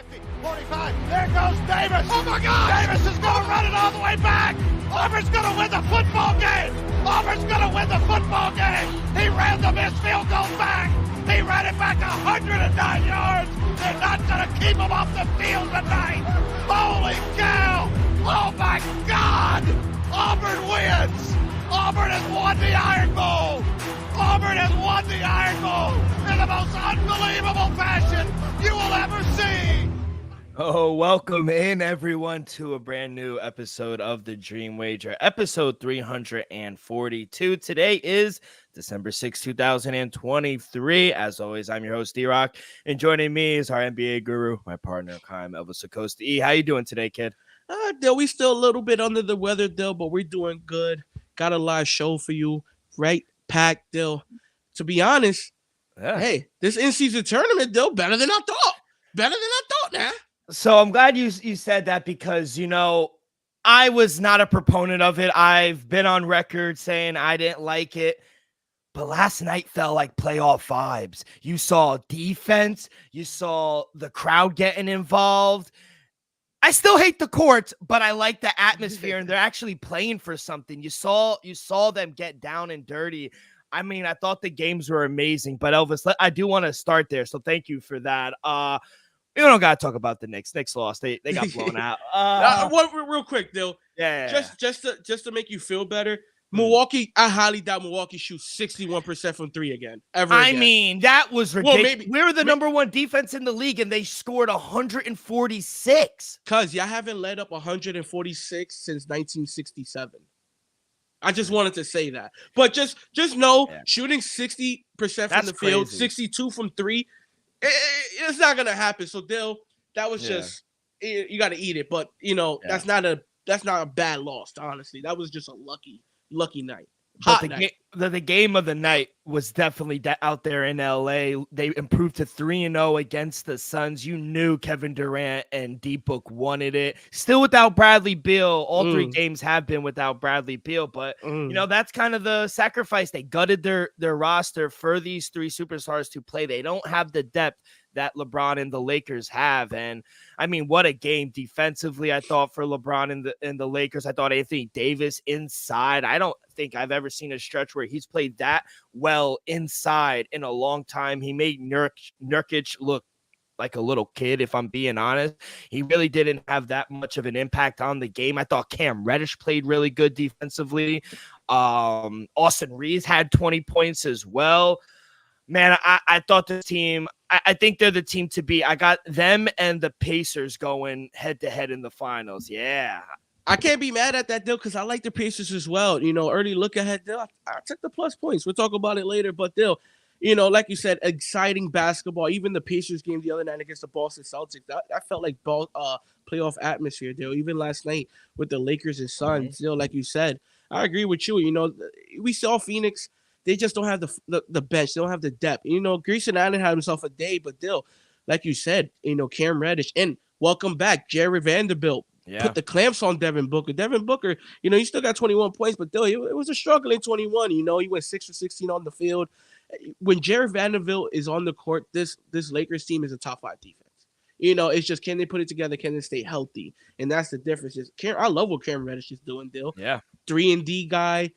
50, 45. There goes Davis. Oh, my God. Davis is going to run it all the way back. Auburn's going to win the football game. Auburn's going to win the football game. He ran the missed field goal back. He ran it back 109 yards. They're not going to keep him off the field tonight. Holy cow. Oh, my God. Auburn wins. Auburn has won the Iron Bowl. Auburn has won the Iron Bowl in the most unbelievable fashion you will ever see. Oh, welcome in, everyone, to a brand new episode of The Dream Wager, episode 342. Today is December 6, 2023. As always, I'm your host, D-Rock, and joining me is our NBA guru, my partner in crime, Elvis Acosta. E, how you doing today, kid? Dill, we still a little bit under the weather, Dill, but we're doing good. Got a live show for you, right? Packed, Dill. To be honest, hey, this in-season tournament, Dill, better than I thought. Better than I thought, now. So I'm glad you said that because, you know, I was not a proponent of it. I've been on record saying I didn't like it. But last night felt like playoff vibes. You saw defense. You saw the crowd getting involved. I still hate the courts, but I like the atmosphere, and they're actually playing for something. You saw them get down and dirty. I mean, I thought the games were amazing, but Elvis, I do want to start there, so thank you for that. We don't got to talk about the Knicks. Knicks lost. They got blown out. Real quick, Dill. Yeah. Just to make you feel better, Milwaukee, I highly doubt Milwaukee shoots 61% from three again. I mean, that was ridiculous. We were the number one defense in the league, and they scored 146. Because y'all haven't led up 146 since 1967. I just wanted to say that. But just know, shooting 60% from the field, 62 from three, it's not going to happen. So, Dill, that was just – you got to eat it. But, you know, that's not a bad loss, honestly. That was just a lucky night. The game of the night was definitely out there in LA. They improved to 3-0 against the Suns. You knew Kevin Durant and D-Book wanted it. Still without Bradley Beal. All three games have been without Bradley Beal, but you know, that's kind of the sacrifice. They gutted their roster for these three superstars to play. They don't have the depth that LeBron and the Lakers have. And I mean, what a game defensively, I thought, for LeBron and the Lakers. I thought Anthony Davis inside. I don't think I've ever seen a stretch where he's played that well inside in a long time. He made Nurkic look like a little kid, if I'm being honest. He really didn't have that much of an impact on the game. I thought Cam Reddish played really good defensively. Austin Reeves had 20 points as well. Man, I thought this team, I think they're the team to beat. I got them and the Pacers going head-to-head in the finals. Yeah. I can't be mad at that, Dill, because I like the Pacers as well. You know, early look ahead, Dill, I took the plus points. We'll talk about it later. But, Dill, you know, like you said, exciting basketball. Even the Pacers game the other night against the Boston Celtics, that felt like playoff atmosphere, Dill. Even last night with the Lakers and Suns, Dill, like you said. I agree with you. You know, we saw Phoenix. They just don't have the bench. They don't have the depth. You know, Grayson Allen had himself a day, but Dill, like you said, you know, Cam Reddish, and welcome back, Jared Vanderbilt. Yeah. Put the clamps on Devin Booker. Devin Booker, you know, he still got 21 points, but Dill, it was a struggling 21. You know, he went 6 for 16 on the field. When Jared Vanderbilt is on the court, this Lakers team is a top 5 defense. You know, it's just, can they put it together? Can they stay healthy? And that's the difference. I love what Cam Reddish is doing, Dill. Yeah. 3-and-D guy.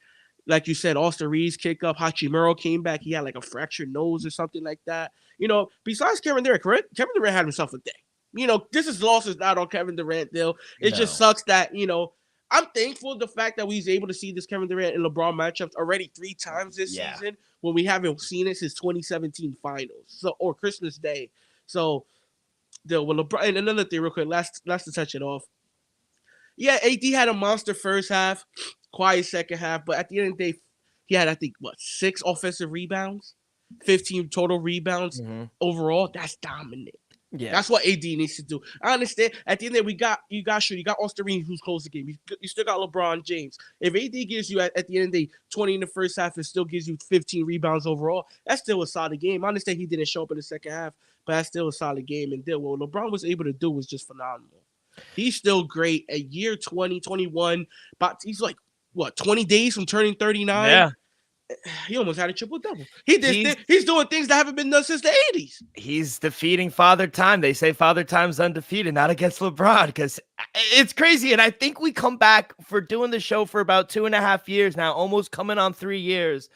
Like you said, Austin Reeves kick up. Hachimura came back. He had like a fractured nose or something like that. You know, besides Kevin Durant, correct? Kevin Durant had himself a day. You know, this loss is not on Kevin Durant, Dill. It just sucks that, you know, I'm thankful the fact that we was able to see this Kevin Durant and LeBron matchups already 3 times this season when we haven't seen it since 2017 finals or Christmas Day. So, Dill, with LeBron, and another thing real quick, last to touch it off. Yeah, AD had a monster first half. Quiet second half, but at the end of the day, he had, I think, 6 offensive rebounds, 15 total rebounds overall. That's dominant. Yeah, that's what AD needs to do. I understand. At the end of the day, you got Austin Reeves who's closed the game. You still got LeBron James. If AD gives you at the end of the day 20 in the first half and still gives you 15 rebounds overall, that's still a solid game. I understand he didn't show up in the second half, but that's still a solid game. And what LeBron was able to do was just phenomenal. He's still great at year 20, 21, but he's like, 20 days from turning 39? Yeah. He almost had a triple-double. He's doing things that haven't been done since the 80s. He's defeating Father Time. They say Father Time's undefeated, not against LeBron, because it's crazy. And I think we come back for doing the show for about 2.5 years now, almost coming on 3 years.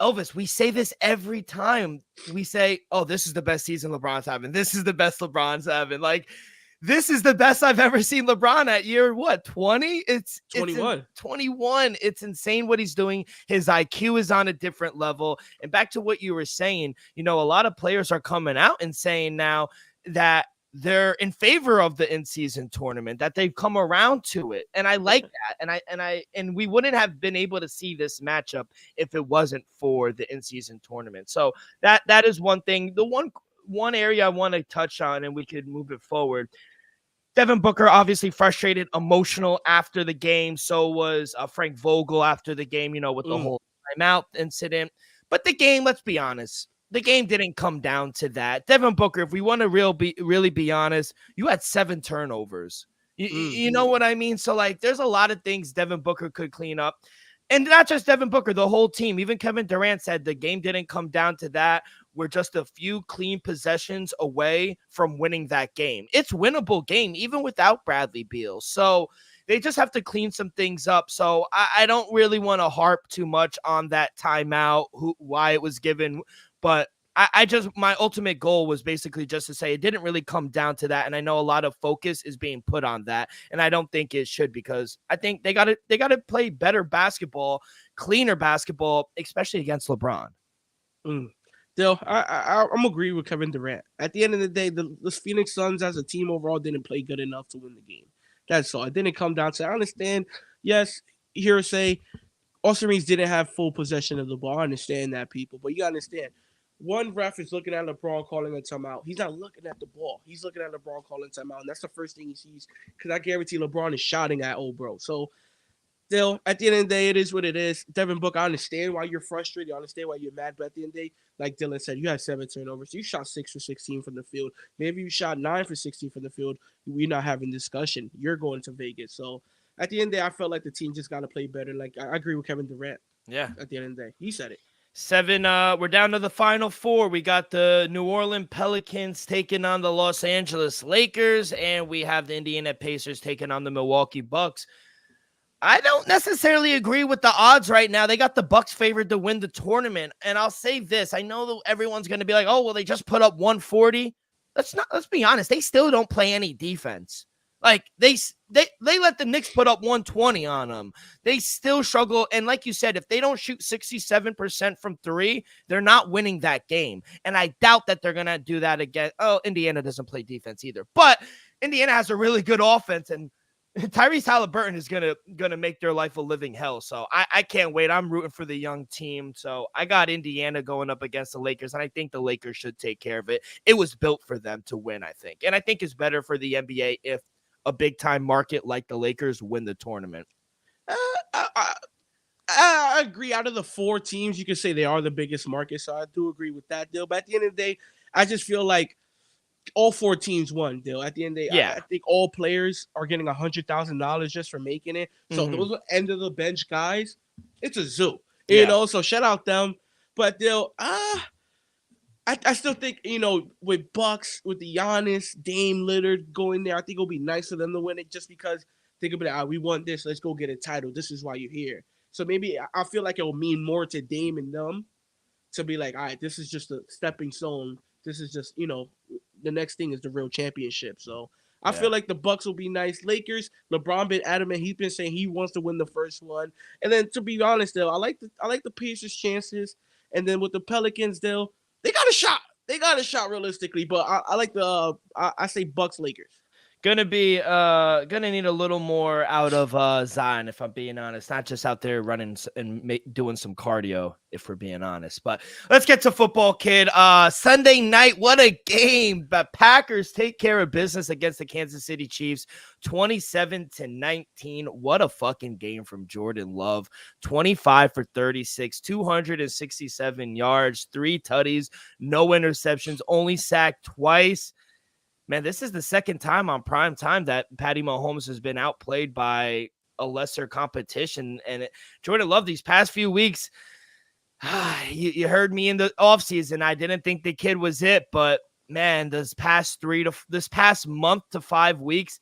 Elvis, we say this every time. We say, oh, this is the best season LeBron's having. This is the best LeBron's having. Like, this is the best I've ever seen LeBron at year, what, 20? It's 21. 21. It's insane what he's doing. His IQ is on a different level. And back to what you were saying, a lot of players are coming out and saying now that they're in favor of the in-season tournament, that they've come around to it. And I like that. And we wouldn't have been able to see this matchup if it wasn't for the in-season tournament. So that is one thing. The one area I want to touch on, and we could move it forward. Devin Booker obviously frustrated, emotional after the game. So was Frank Vogel after the game, with the whole timeout incident. But the game, let's be honest, the game didn't come down to that. Devin Booker, if we want to really be honest, you had 7 turnovers. You know what I mean? So, there's a lot of things Devin Booker could clean up. And not just Devin Booker, the whole team. Even Kevin Durant said the game didn't come down to that. We're just a few clean possessions away from winning that game. It's winnable game, even without Bradley Beal. So they just have to clean some things up. So I don't really want to harp too much on that timeout, why it was given. But my ultimate goal was basically just to say it didn't really come down to that. And I know a lot of focus is being put on that. And I don't think it should, because I think they got to play better basketball, cleaner basketball, especially against LeBron. Still, I'm agree with Kevin Durant. At the end of the day, the Phoenix Suns as a team overall didn't play good enough to win the game. That's all. It didn't come down to, I understand, yes, hearsay, Austin Reeves didn't have full possession of the ball. I understand that, people. But you got to understand, one ref is looking at LeBron calling a timeout. He's not looking at the ball. He's looking at LeBron calling timeout. And that's the first thing he sees, because I guarantee LeBron is shouting at old bro. So, still, at the end of the day, it is what it is. Devin Booker, I understand why you're frustrated. I understand why you're mad. But at the end of the day, like Dylan said, you had 7 turnovers. You shot 6 for 16 from the field. Maybe you shot 9 for 16 from the field. We're not having discussion. You're going to Vegas. So, at the end of the day, I felt like the team just got to play better. Like, I agree with Kevin Durant. Yeah. At the end of the day. He said it. 7, we're down to the final 4. We got the New Orleans Pelicans taking on the Los Angeles Lakers, and we have the Indiana Pacers taking on the Milwaukee Bucks. I don't necessarily agree with the odds right now. They got the Bucks favored to win the tournament. And I'll say this. I know that everyone's going to be like, oh, well, they just put up 140. Let's be honest. They still don't play any defense. Like, they let the Knicks put up 120 on them. They still struggle. And like you said, if they don't shoot 67% from 3, they're not winning that game. And I doubt that they're going to do that again. Oh, Indiana doesn't play defense either. But Indiana has a really good offense, and Tyrese Halliburton is gonna make their life a living hell. So I can't wait. I'm rooting for the young team. So I got Indiana going up against the Lakers, and I think the Lakers should take care of it. It was built for them to win, I think. And I think it's better for the NBA if a big-time market like the Lakers win the tournament. I agree. Out of the 4 teams, you can say they are the biggest market, so I do agree with that deal. But at the end of the day, I just feel like all 4 teams won, Dill. At the end of the day, I think all players are getting $100,000 just for making it. So those are end of the bench guys. It's a zoo, you know. So shout out them. But Dill, I still think, with Bucks, with the Giannis, Dame, Lillard going there, I think it'll be nice for them to win it, just because think about it. We want this. Let's go get a title. This is why you're here. So maybe I feel like it will mean more to Dame and them to be like, all right, this is just a stepping stone. This is just, the next thing is the real championship. So I feel like the Bucks will be nice. Lakers, LeBron been adamant. He's been saying he wants to win the first one. And then, to be honest, though, I like the Pacers' chances. And then with the Pelicans, they got a shot. They got a shot realistically. But I like I say Bucks, Lakers. Gonna need a little more out of Zion, if I'm being honest. Not just out there running and doing some cardio, if we're being honest. But let's get to football, kid. Sunday night, what a game! The Packers take care of business against the Kansas City Chiefs, 27-19. What a fucking game from Jordan Love. 25 for 36, 267 yards, 3 tutties, no interceptions, only sacked twice. Man, this is the second time on prime time that Patty Mahomes has been outplayed by a lesser competition. And Jordan Love, these past few weeks, You heard me in the offseason. I didn't think the kid was it, but man, this past month to 5 weeks,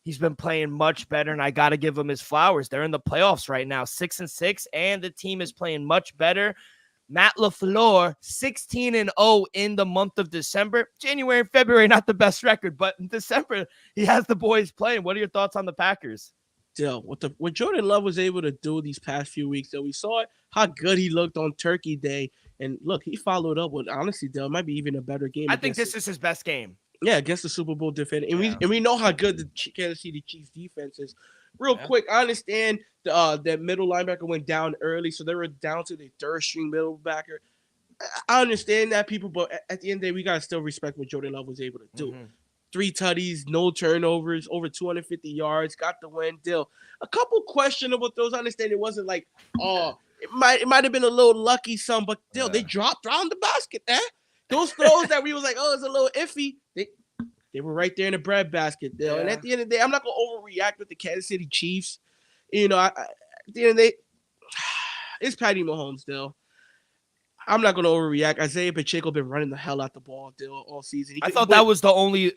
he's been playing much better, and I got to give him his flowers. They're in the playoffs right now, 6-6, and the team is playing much better. Matt LaFleur, 16-0 in the month of December. January and February, not the best record, but in December, he has the boys playing. What are your thoughts on the Packers? Still, what Jordan Love was able to do these past few weeks, though, we saw it, how good he looked on Turkey Day. And look, he followed up with, honestly, Dale, might be even a better game. I think this is his best game. Yeah, against the Super Bowl defender. And we know how good the Kansas City Chiefs defense is. Real quick, I understand that middle linebacker went down early, so they were down to the third string middle backer. I understand that, people, but at the end of the day, we got to still respect what Jordan Love was able to do. 3 tutties, no turnovers, over 250 yards, got the win. Deal. A couple questionable throws. I understand it wasn't like, it might have been a little lucky some, but still, they dropped around the basket there. Those throws that we was like, it's a little iffy, they were right there in the bread basket, Dale. And at the end of the day, I'm not going to overreact with the Kansas City Chiefs. You know, at the end of the day, it's Patty Mahomes, Dale. I'm not going to overreact. Isaiah Pacheco been running the hell out the ball, Dale, all season. I thought that was the only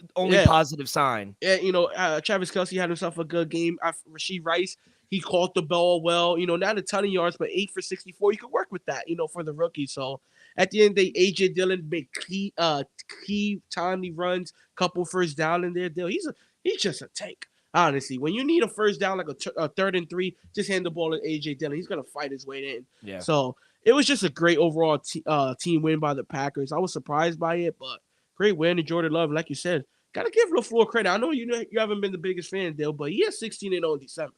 positive sign. Yeah, you know, Travis Kelce had himself a good game. Rashee Rice, he caught the ball well. You know, not a ton of yards, but 8 for 64. You could work with that, you know, for the rookie. So at the end of the day, A.J. Dillon made key timely runs, couple first down in there. Dale, he's just a tank. Honestly, when you need a first down, like a 3rd and 3, just hand the ball to A.J. Dillon. He's going to fight his way in. Yeah. So it was just a great overall team win by the Packers. I was surprised by it, but great win to Jordan Love. Like you said, got to give LaFleur credit. I know you haven't been the biggest fan, Dale, but he has 16-0 in December.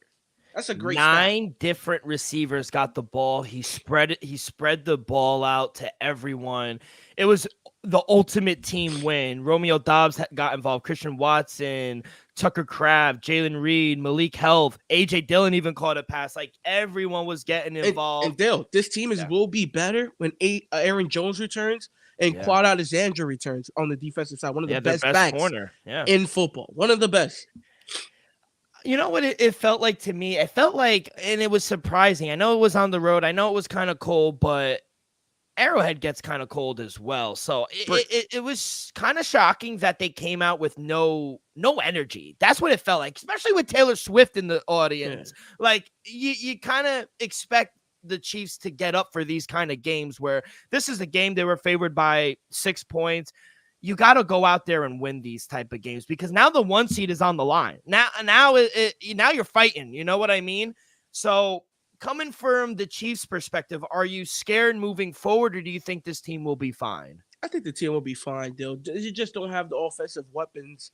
That's a great 9 different receivers got the ball. He spread the ball out to everyone. It was the ultimate team win. Romeo Doubs got involved. Christian Watson, Tucker Kraft, Jalen Reed, Malik Health, A.J. Dillon even caught a pass. Like, everyone was getting involved. And Dale, this team will be better when Aaron Jones returns and Quad Alexander returns on the defensive side. One of the best backs corner. in football. One of the best. You know what it felt like to me? It felt like, and it was surprising. I know it was on the road. I know it was kind of cold, but Arrowhead gets kind of cold as well. So it was kind of shocking that they came out with no energy. That's what it felt like, especially with Taylor Swift in the audience. Yeah. Like, you kind of expect the Chiefs to get up for these kind of games where this is a game they were favored by 6 points. You got to go out there and win these type of games because now the 1 seed is on the line. Now you're fighting. You know what I mean? So coming from the Chiefs' perspective, are you scared moving forward, or do you think this team will be fine? I think the team will be fine, Dill. You just don't have the offensive weapons,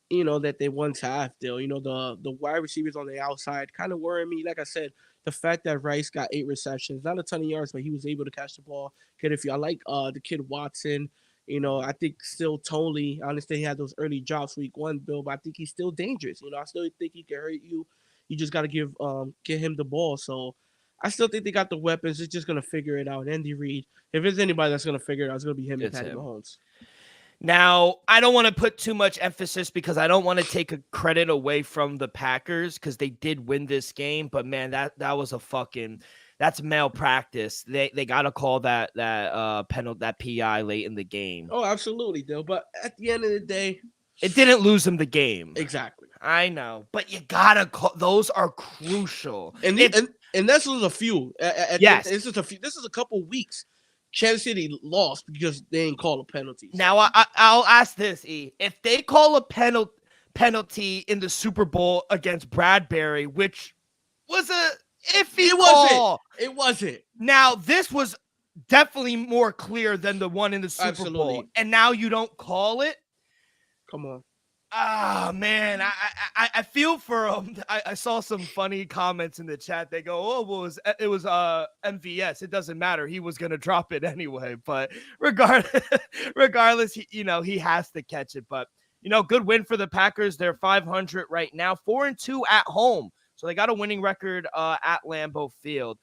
you know, that they once had, Dill. You know, the wide receivers on the outside kind of worry me. Like I said, the fact that Rice got 8 receptions, not a ton of yards, but he was able to catch the ball. I like the kid Watson. You know, I think still Tony, I understand he had those early drops week 1, Bill, but I think he's still dangerous. You know, I still think he can hurt you. You just got to get him the ball. So I still think they got the weapons. It's just going to figure it out. Andy Reid, if there's anybody that's going to figure it out, it's going to be him and Patty Mahomes. Now, I don't want to put too much emphasis because I don't want to take a credit away from the Packers because they did win this game. But, man, that was that's malpractice. They got to call that penalty, that PI late in the game. Oh, absolutely, Dill. But at the end of the day, it didn't lose them the game. Exactly. I know, but you gotta call. Those are crucial. And this was a few. Yes, this is a few. This is a couple weeks. Kansas City lost because they didn't call a penalty. Now I'll ask this: if they call a penalty in the Super Bowl against Bradbury, which was a iffy call, it wasn't. Now this was definitely more clear than the one in the Super Bowl, and now you don't call it. Come on. Oh, man, I feel for him. I saw some funny comments in the chat. They go, oh, well, it was MVS. It doesn't matter. He was going to drop it anyway. But regardless, he has to catch it. But, good win for the Packers. They're 500 right now, 4-2 at home. So they got a winning record at Lambeau Field.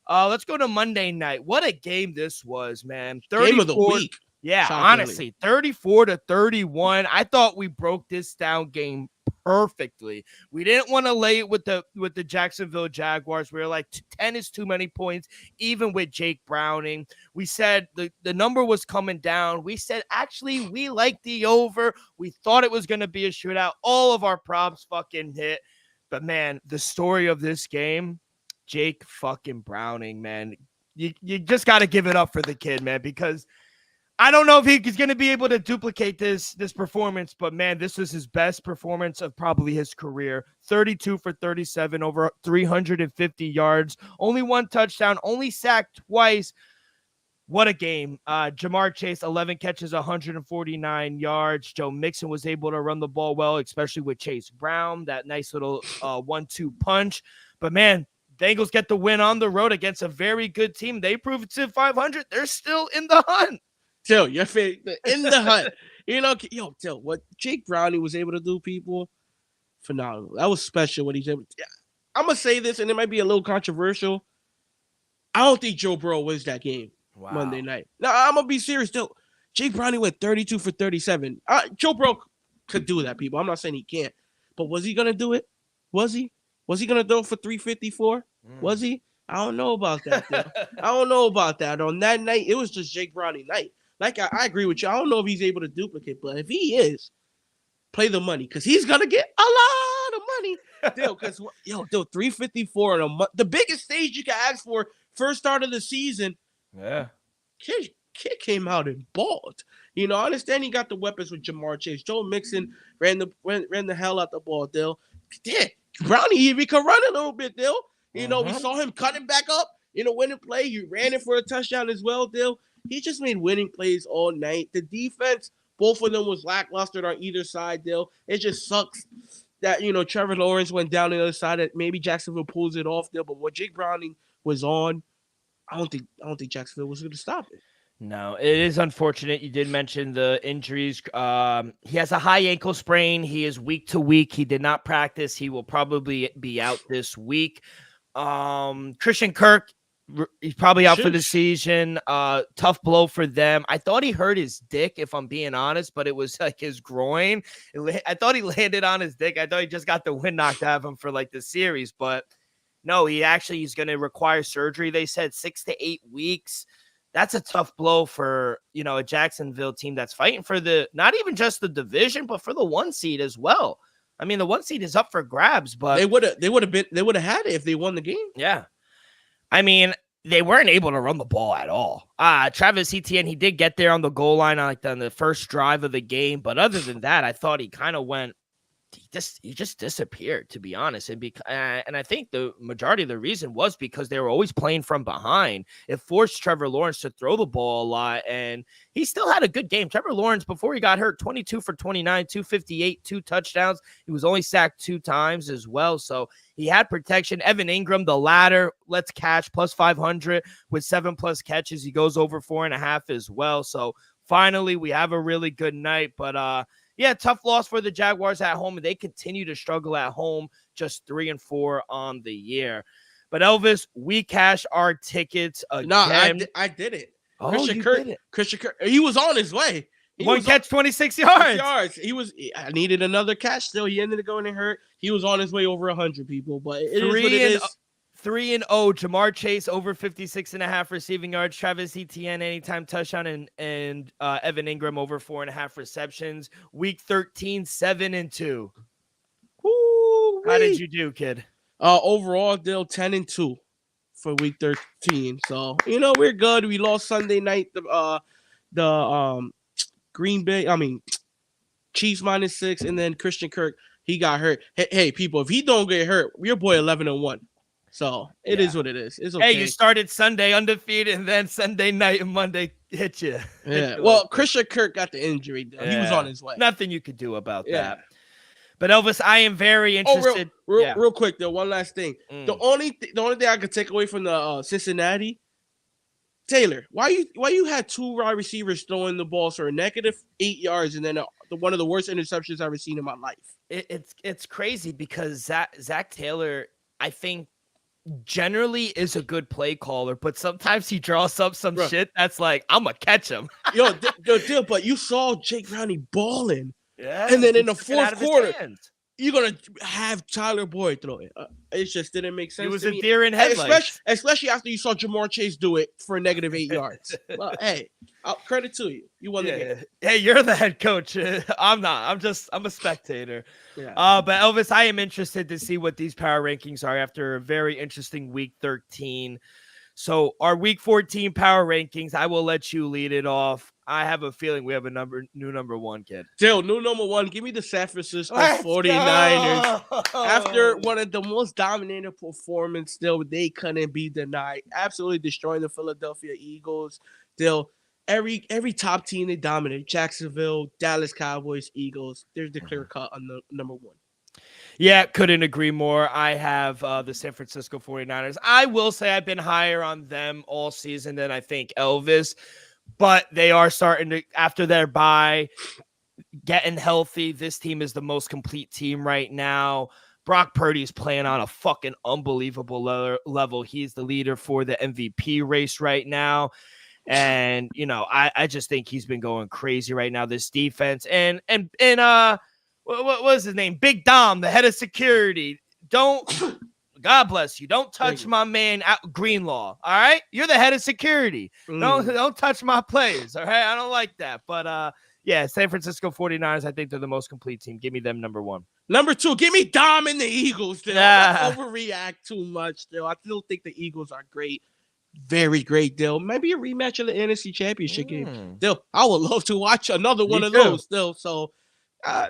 Let's go to Monday night. What a game this was, man. Game of the week. Yeah, shockingly. Honestly, 34-31. I thought we broke this down game perfectly. We didn't want to lay it with the Jacksonville Jaguars. We were like 10 is too many points, even with Jake Browning. We said the number was coming down. We said actually we like the over. We thought it was going to be a shootout. All of our props fucking hit. But man, the story of this game, Jake fucking Browning, man. You just got to give it up for the kid, man, because I don't know if he's going to be able to duplicate this performance, but man, this was his best performance of probably his career. 32 for 37, over 350 yards, only one touchdown, only sacked twice. What a game. Jamar Chase, 11 catches, 149 yards. Joe Mixon was able to run the ball well, especially with Chase Brown, that nice little 1-2 punch. But man, Bengals get the win on the road against a very good team. They proved to 500. They're still in the hunt. Till your favorite in the hunt. Till what Jake Browning was able to do, people, phenomenal. That was special what he's able to. I'm gonna say this, and it might be a little controversial. I don't think Joe Burrow wins that game Monday night. Now I'm gonna be serious. Still, Jake Browning went 32 for 37. Joe Burrow could do that, people. I'm not saying he can't, but was he gonna do it? Was he? Was he gonna throw for 354? Was he? I don't know about that. I don't know about that. On that night, it was just Jake Browning night. Like, I agree with you. I don't know if he's able to duplicate, but if he is, play the money because he's going to get a lot of money. Because, 354 on a month. The biggest stage you can ask for first start of the season. Yeah. Kid came out and balled. I understand he got the weapons with Jamar Chase. Joe Mixon ran the hell out the ball, Dill. Yeah, Brownie even could run a little bit, Dill. We saw him cutting back up, winning play. He ran it for a touchdown as well, Dill. He just made winning plays all night. The defense, both of them was lackluster on either side, Dill. It just sucks that, Trevor Lawrence went down the other side. That maybe Jacksonville pulls it off, Dill. But what Jake Browning was on, I don't think Jacksonville was going to stop it. No, it is unfortunate. You did mention the injuries. He has a high ankle sprain. He is week to week. He did not practice. He will probably be out this week. Christian Kirk, he's probably out for the season. Tough blow for them. I thought he hurt his dick, if I'm being honest, but it was like his groin. I thought he landed on his dick. I thought he just got the wind knocked out of him for like the series, but no, he's going to require surgery. They said 6 to 8 weeks. That's a tough blow for, a Jacksonville team that's fighting for not even just the division, but for the 1 seed as well. I mean, the 1 seed is up for grabs, but they would have had it if they won the game. Yeah. I mean, they weren't able to run the ball at all. Travis Etienne, he did get there on the goal line on the first drive of the game, but other than that, I thought he kind of went. He just disappeared, to be honest. And I think the majority of the reason was because they were always playing from behind. It forced Trevor Lawrence to throw the ball a lot, and he still had a good game. Trevor Lawrence, before he got hurt, 22 for 29, 258, 2 touchdowns. He was only sacked 2 times as well, so he had protection. Evan Ingram, the ladder, let's catch, plus 500 with 7+ catches. He goes over 4.5 as well. So finally, we have a really good night, but yeah, tough loss for the Jaguars at home. They continue to struggle at home, just 3-4 on the year. But Elvis, we cashed our tickets again. No, I did it. Oh, Christian Kirk, he was on his way. One catch, 26 yards. I needed another catch still. He ended up going and hurt. He was on his way over 100 people, but it is what it is. 3-0. Jamar Chase over 56.5 receiving yards. Travis Etienne anytime touchdown, and Evan Ingram over 4.5 receptions. Week 13, 7-2. How did you do, kid? Overall, Dill 10-2 for week 13. So we're good. We lost Sunday night. The Green Bay. Chiefs -6, and then Christian Kirk, he got hurt. Hey, people, if he don't get hurt, your boy 11-1. So it is what it is. It's okay. Hey, you started Sunday undefeated, and then Sunday night and Monday hit you. Yeah. Well, Christian Kirk got the injury. Though. He was on his way. Nothing you could do about that. But Elvis, I am very interested. Real quick though, one last thing. The only thing I could take away from the Cincinnati, Taylor, why you had 2 wide receivers throwing the ball for a -8 yards, and then one of the worst interceptions I've ever seen in my life. It's crazy because Zach Taylor, I think, generally is a good play caller, but sometimes he draws up some shit that's like, I'm gonna catch him. But you saw Jake Browning balling. Yeah. And then in the fourth quarter, you're gonna have Tyler Boyd throw it. It just didn't make sense. It was to a me. deer in headlights. Especially after you saw Jamar Chase do it for -8 yards. Well, hey, credit to you. You won the game. Hey, you're the head coach. I'm not. I'm a spectator. Yeah. But Elvis, I am interested to see what these power rankings are after a very interesting week 13. So our week 14 power rankings, I will let you lead it off. I have a feeling we have a new number one, kid. Still, new number one. Give me the San Francisco Let's 49ers. go! After one of the most dominating performances, still, they couldn't be denied. Absolutely destroying the Philadelphia Eagles. Still, every top team they dominate. Jacksonville, Dallas Cowboys, Eagles. There's the clear cut on the number one. Yeah, couldn't agree more. I have the San Francisco 49ers. I will say I've been higher on them all season than I think Elvis, but they are starting to, after their bye, getting healthy. This team is the most complete team right now. Brock Purdy's playing on a fucking unbelievable level. He's the leader for the MVP race right now. And, you know, I just think he's been going crazy right now. This defense and what was his name? Big Dom, the head of security. God bless you. Don't touch my man Greenlaw. All right. You're the head of security. Don't touch my players. All right. I don't like that. But yeah, San Francisco 49ers, I think they're the most complete team. Give me them number one. Number two, give me Dom and the Eagles. Still. I don't overreact too much. Still, I still think the Eagles are great. Very great deal. Maybe a rematch of the NFC Championship game. Still, I would love to watch another one of those. Still, so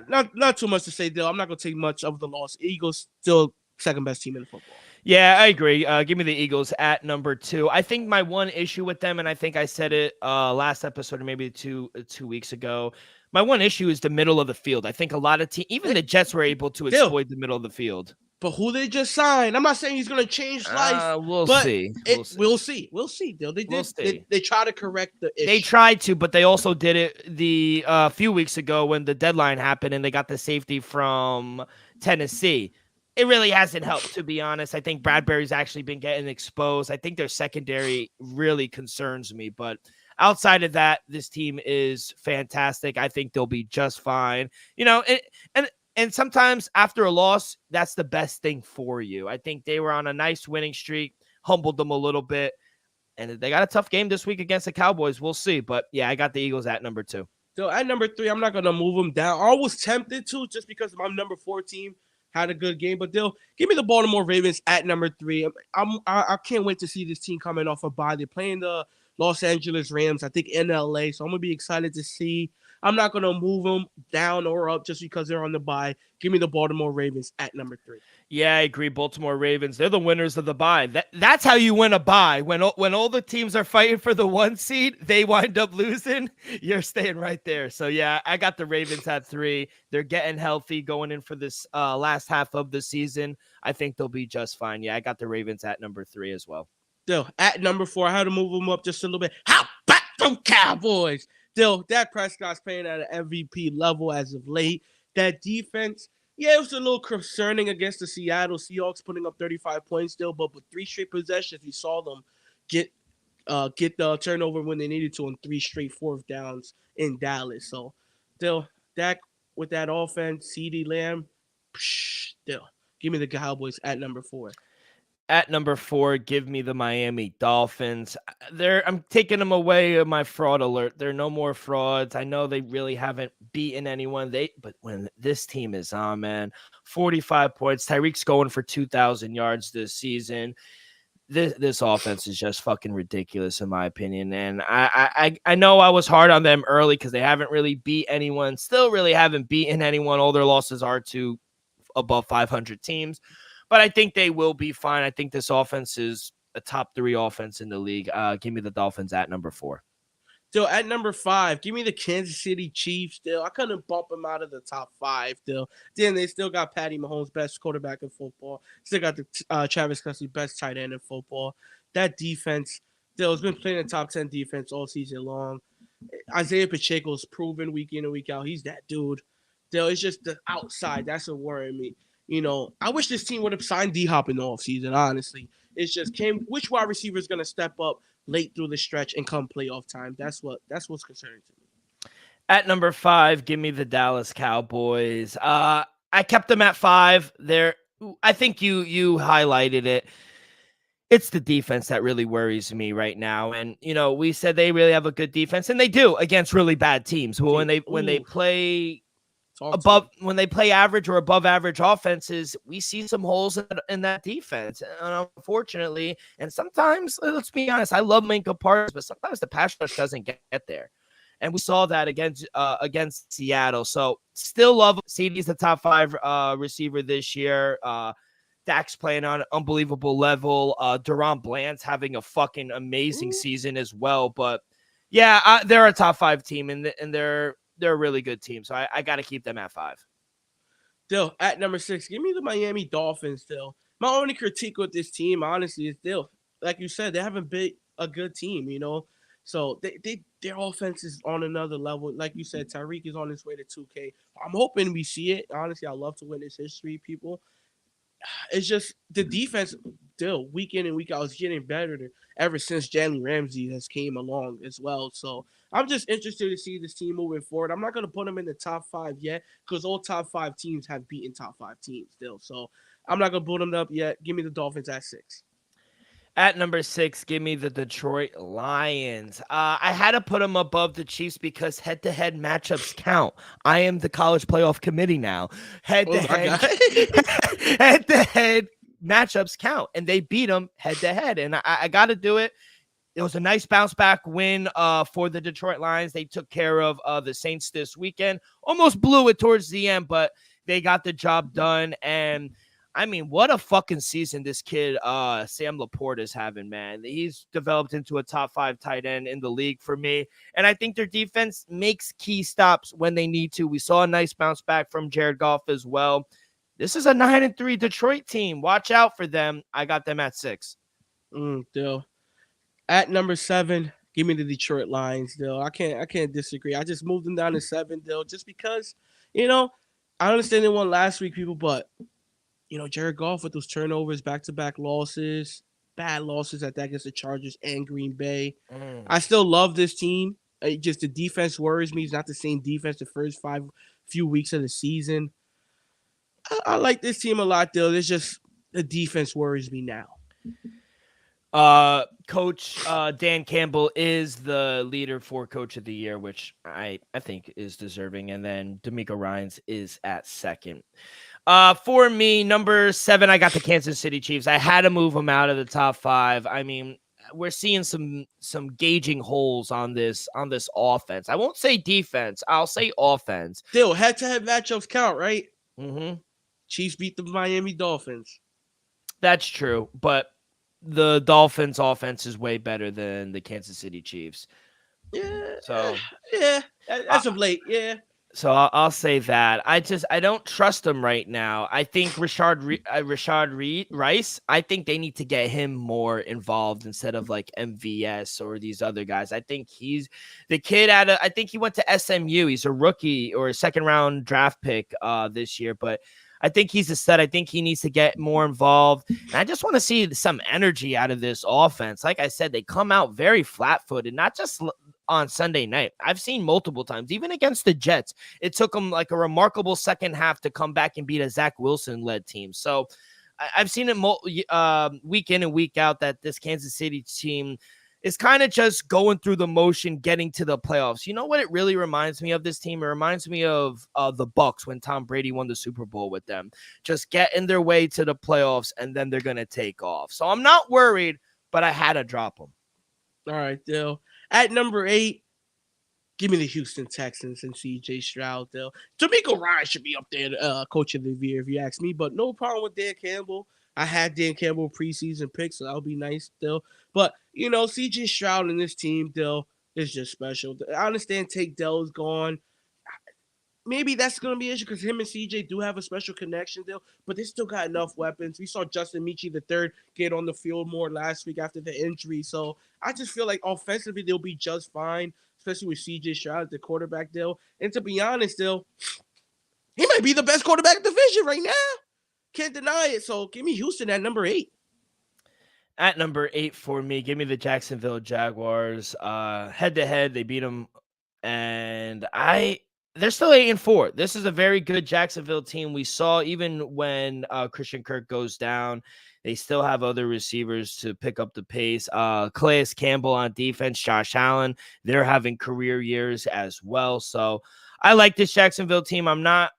not too much to say. Still, I'm not gonna take much of the loss. Eagles still second best team in football. Yeah, I agree. Give me the Eagles at number two. I think my one issue with them, and I think I said it last episode or maybe two weeks ago. My one issue is the middle of the field. I think a lot of teams, even the Jets, were able to exploit the middle of the field. But who they just signed? I'm not saying he's going to change life. We'll see. We'll see. They try to correct the issue. They tried to, but they also did it a few weeks ago when the deadline happened and they got the safety from Tennessee. It really hasn't helped, to be honest. I think Bradbury's actually been getting exposed. I think their secondary really concerns me. But outside of that, this team is fantastic. I think they'll be just fine. You know, and sometimes after a loss, that's the best thing for you. I think they were on a nice winning streak, humbled them a little bit. And they got a tough game this week against the Cowboys. We'll see. But, yeah, I got the Eagles at number two. So at number three, I'm not going to move them down. I was tempted to just because my number 4 team had a good game. But they'll give me the Baltimore Ravens at number 3. I can't wait to see this team coming off a bye. They're playing the Los Angeles Rams, I think, in L.A. So I'm going to be excited to see. I'm not going to move them down or up just because they're on the bye. Give me the Baltimore Ravens at number 3. Yeah, I agree. Baltimore Ravens, they're the winners of the bye. That's how you win a bye. When all the teams are fighting for the 1 seed, they wind up losing. You're staying right there. So, yeah, I got the Ravens at 3. They're getting healthy going in for this last half of the season. I think they'll be just fine. Yeah, I got the Ravens at number 3 as well. Still, at number 4, I had to move them up just a little bit. How about them Cowboys? Still, Dak Prescott's playing at an MVP level as of late. That defense, yeah, it was a little concerning against the Seattle Seahawks, putting up 35 points still, but with 3 straight possessions, we saw them get the turnover when they needed to on 3 straight 4th downs in Dallas. So, still, Dak with that offense, CeeDee Lamb, still, give me the Cowboys at number 4. At number 4, give me the Miami Dolphins. I'm taking them away of my fraud alert. There are no more frauds. I know they really haven't beaten anyone. But when this team is on, man, 45 points. Tyreek's going for 2,000 yards this season. This offense is just fucking ridiculous in my opinion. And I know I was hard on them early because they haven't really beat anyone. Still really haven't beaten anyone. All their losses are to above 500 teams. But I think they will be fine. I think this offense is a top 3 offense in the league. Give me the Dolphins at number 4. Still, at number 5, give me the Kansas City Chiefs. Still, I couldn't bump them out of the top 5. Still, then they still got Patty Mahomes, best quarterback in football. Still got the Travis Kelce, best tight end in football. That defense, still, has been playing a top 10 defense all season long. Isaiah Pacheco's proven week in and week out. He's that dude. Still, it's just the outside that's what worrying me. You know, I wish this team would have signed D-Hop in the offseason, honestly. It's just which wide receiver is going to step up late through the stretch and come playoff time. That's what's concerning to me. At number 5, give me the Dallas Cowboys. I kept them at 5. I think you highlighted it. It's the defense that really worries me right now. And, we said they really have a good defense, and they do against really bad teams. Well, when they play when they play average or above average offenses, we see some holes in that defense. And unfortunately, and sometimes, let's be honest, I love Minka Parsons, but sometimes the pass rush doesn't get there. And we saw that against Seattle. So still love CD's the top 5 receiver this year. Dak's playing on an unbelievable level. Deron Bland's having a fucking amazing season as well. But yeah, they're a top 5 team, and they're a really good team. So I got to keep them at 5. Still, at number 6, give me the Miami Dolphins. Still, my only critique with this team, honestly, is still, like you said, they haven't been a good team. So their offense is on another level. Like you said, Tyreek is on his way to 2K. I'm hoping we see it. Honestly, I love to witness history, people. It's just the defense still week in and week out is getting better ever since Jalen Ramsey has came along as well. So I'm just interested to see this team moving forward. I'm not going to put them in the top 5 yet because all top 5 teams have beaten top 5 teams still. So I'm not going to put them up yet. Give me the Dolphins at 6. At number 6, give me the Detroit Lions. I had to put them above the Chiefs because head-to-head matchups count. I am the college playoff committee now. Head-to-head matchups count, and they beat them head-to-head. And I got to do it. It was a nice bounce-back win for the Detroit Lions. They took care of the Saints this weekend. Almost blew it towards the end, but they got the job done. And I mean, what a fucking season this kid, Sam Laporte, is having, man. He's developed into a top 5 tight end in the league for me. And I think their defense makes key stops when they need to. We saw a nice bounce back from Jared Goff as well. This is a 9-3 Detroit team. Watch out for them. I got them at 6. Dill. At number 7, give me the Detroit Lions, Dill. I can't disagree. I just moved them down to 7, Dill, just because, I understand they won last week, people, but Jared Goff with those turnovers, back-to-back losses, bad losses at that against the Chargers and Green Bay. I still love this team. Just the defense worries me. It's not the same defense the first few weeks of the season. I like this team a lot, though. It's just the defense worries me now. Coach Dan Campbell is the leader for Coach of the Year, which I think is deserving. And then D'Amico Ryans is at 2nd. For me, number 7, I got the Kansas City Chiefs. I had to move them out of the top 5. I mean, we're seeing some gauging holes on this offense. I won't say defense. I'll say offense. Still, head-to-head matchups count, right? Mm-hmm. Chiefs beat the Miami Dolphins. That's true, but the Dolphins' offense is way better than the Kansas City Chiefs. Yeah. So yeah, as of late, yeah. So I'll say that. I don't trust him right now. I think Rashard Rice, I think they need to get him more involved instead of like MVS or these other guys. I think he's the kid I think he went to SMU. He's a rookie or a 2nd-round draft pick this year, but I think he's a stud. I think he needs to get more involved. And I just want to see some energy out of this offense. Like I said, they come out very flat-footed, not just on Sunday night. I've seen multiple times, even against the Jets. It took them like a remarkable second half to come back and beat a Zach Wilson-led team. So I've seen it week in and week out that this Kansas City team is kind of just going through the motion, getting to the playoffs. You know what it really reminds me of this team? It reminds me of the Bucs when Tom Brady won the Super Bowl with them. Just get in their way to the playoffs, and then they're going to take off. So I'm not worried, but I had to drop them. All right, Dill. At number 8, give me the Houston Texans and C.J. Stroud, Dill. D'Amico Ryans should be up there, Coach of the Year, if you ask me, but no problem with Dan Campbell. I had Dan Campbell preseason pick, so that'll be nice still. But, C.J. Stroud and this team, Dill, is just special. I understand Tank Dell is gone. Maybe that's going to be an issue because him and CJ do have a special connection, Dill, but they still got enough weapons. We saw Justin Michi III get on the field more last week after the injury. So I just feel like offensively they'll be just fine, especially with CJ Stroud at the quarterback, Dill. And to be honest, Dill, he might be the best quarterback in the division right now. Can't deny it. So give me Houston at number 8. At number 8 for me, give me the Jacksonville Jaguars. Head-to-head, they beat them. And I They're still 8-4. This is a very good Jacksonville team. We saw even when Christian Kirk goes down, they still have other receivers to pick up the pace. Calais Campbell on defense, Josh Allen, they're having career years as well. So I like this Jacksonville team. I'm not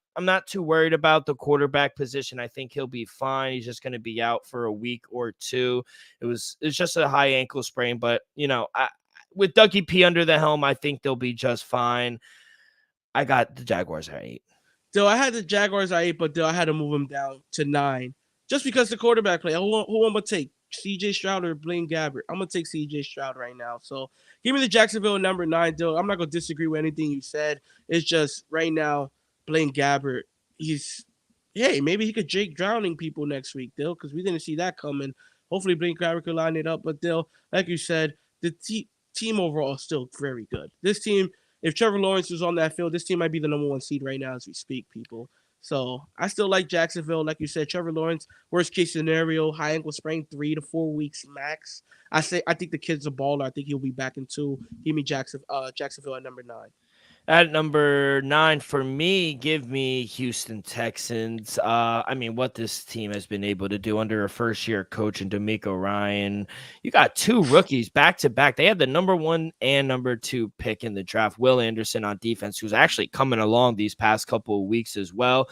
too worried about the quarterback position. I think he'll be fine. He's just going to be out for a week or two. It's just a high ankle sprain, but with Dougie P under the helm, I think they'll be just fine. I got the Jaguars at 8. Still, I had the Jaguars at 8, but I had to move them down to 9 just because the quarterback play. Who I'm going to take? CJ Stroud or Blaine Gabbert? I'm going to take CJ Stroud right now. So give me the Jacksonville number 9, Dill. I'm not going to disagree with anything you said. It's just right now, Blaine Gabbert, maybe he could Jake Drowning people next week, Dill, because we didn't see that coming. Hopefully, Blaine Gabbert could line it up. But, Dill, like you said, the team overall is still very good. This team, if Trevor Lawrence was on that field, this team might be the number 1 seed right now as we speak, people. So I still like Jacksonville. Like you said, Trevor Lawrence, worst case scenario, high ankle sprain, 3 to 4 weeks max. I think the kid's a baller. I think he'll be back in 2. Give me Jacksonville at number 9. At number 9 for me, give me Houston Texans. What this team has been able to do under a first-year coach in DeMeco Ryan. You got 2 rookies back-to-back. They had the number 1 and number 2 pick in the draft. Will Anderson on defense, who's actually coming along these past couple of weeks as well.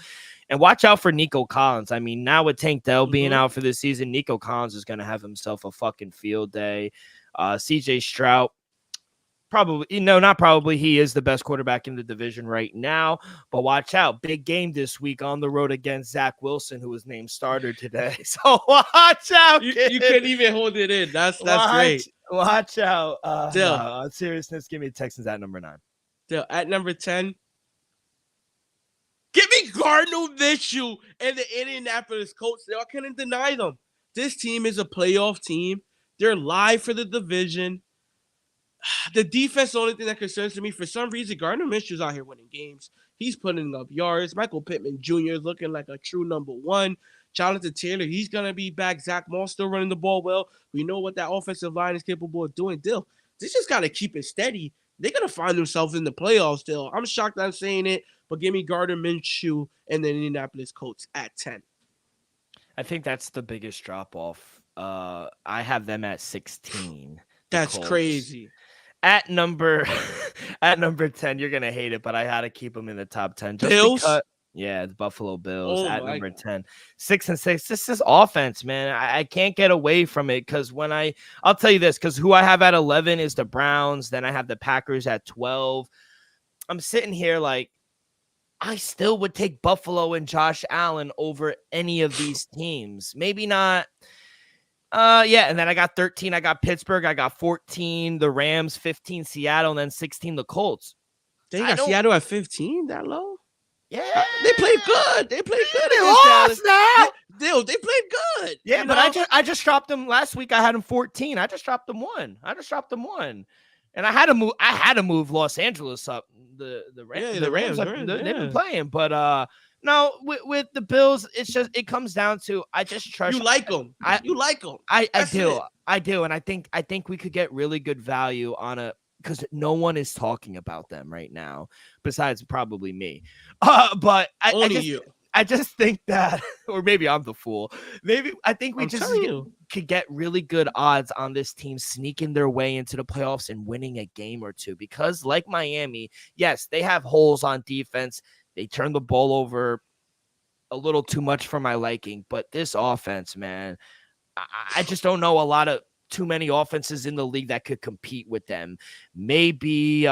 And watch out for Nico Collins. Now with Tank Dell being out for this season, Nico Collins is going to have himself a fucking field day. CJ Stroud. He is the best quarterback in the division right now. But watch out. Big game this week on the road against Zach Wilson, who was named starter today. So watch out. You couldn't even hold it in. That's great. Watch out. On seriousness, give me the Texans at number 9. Still, at number 10, give me Gardner Minshew and the Indianapolis Colts. I couldn't deny them. This team is a playoff team. They're live for the division. The defense is the only thing that concerns me. For some reason, Gardner Minshew's out here winning games. He's putting up yards. Michael Pittman Jr. is looking like a true number 1. Jonathan Taylor, he's going to be back. Zach Moss still running the ball well. We know what that offensive line is capable of doing. Dill, they just got to keep it steady. They're going to find themselves in the playoffs still. I'm shocked I'm saying it, but give me Gardner Minshew and the Indianapolis Colts at 10. I think that's the biggest drop-off. I have them at 16. That's Colts. Crazy. At number 10, you're gonna hate it, but I had to keep them in the top 10. Bills? The Buffalo Bills at number God. 10. 6-6. This is offense, man. I can't get away from it because I'll tell you this, because who I have at 11 is the Browns. Then I have the Packers at 12. I'm sitting here like I still would take Buffalo and Josh Allen over any of these teams. Maybe not. And then I got 13. I got Pittsburgh. I got 14. The Rams, 15. Seattle, and then 16. The Colts. They got Seattle at 15. That low? Yeah, they played good. They lost now. They played good. Yeah, but I just dropped them last week. I had them 14. I just dropped them 1. And I had to move Los Angeles up. The Rams. The Rams. They've been playing, but no, with the Bills, it comes down to I just trust you. Like them. You like them. I do, and I think we could get really good value on a because no one is talking about them right now besides probably me. But I just think that, or maybe I'm the fool. Maybe I think we could get really good odds on this team sneaking their way into the playoffs and winning a game or two because, like Miami, yes, they have holes on defense. They turn the ball over a little too much for my liking. But this offense, man, I just don't know too many offenses in the league that could compete with them. Maybe